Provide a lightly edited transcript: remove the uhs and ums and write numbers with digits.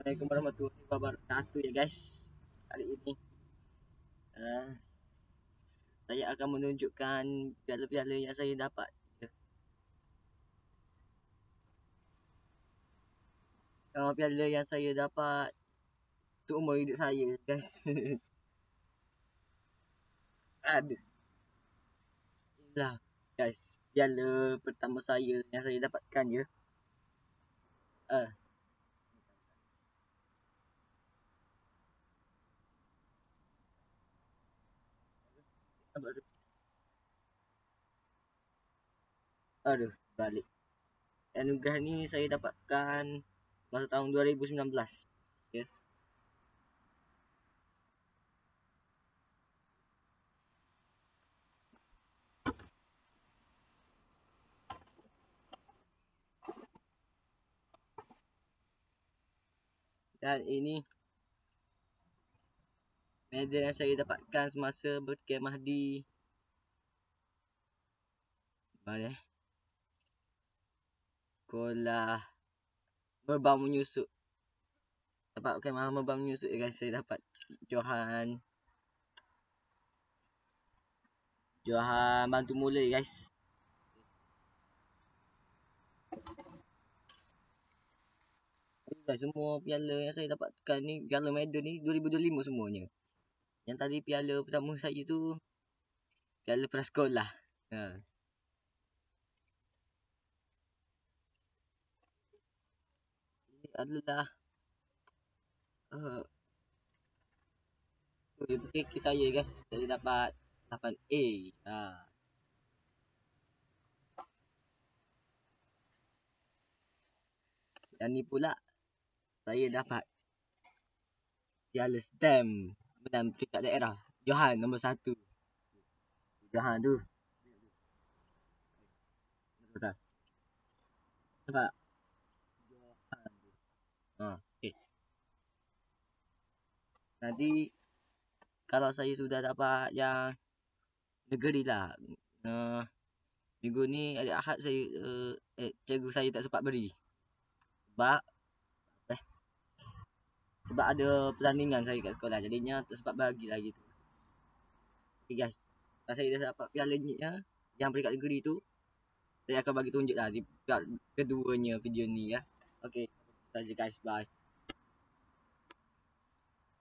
Assalamualaikum warahmatullahi wabarakatuh ya guys. Kali ini saya akan menunjukkan piala-piala yang saya dapat. Piala yang saya dapat seumur hidup saya guys. Aduh. Inilah guys, piala pertama saya yang saya dapatkan ya. Aduh, balik. Anugerah ni saya dapatkan masa tahun 2019. Ya. Dan ini medal yang saya dapatkan semasa berkemah di mana? Sekolah Merbau Menyusut. Dapat kemah Merbau Menyusut ya guys. Saya dapat Johan bantu mula guys. Guys, semua piala yang saya dapatkan ni, piala medal ni 2025 semuanya. Yang tadi piala pertama saya tu piala prasekolah. Ini adalah keki saya guys. Saya dapat 8A. Dan ni pula saya dapat piala STEM dan peringkat daerah. Johan nombor 1. Johan tu. Nampak? Johan tu. Okay. Nanti kalau saya sudah dapat yang negeri lah. Minggu ni hari Ahad saya cikgu saya tak sempat beri. Sebab ada pertandingan saya kat sekolah, jadinya tak sempat bagi lagi tu. Okay guys, kalau saya dah dapat piala ni yang peringkat negeri tu, saya akan bagi tunjuk lah di part keduanya video ni ya. Okay, saja guys, bye.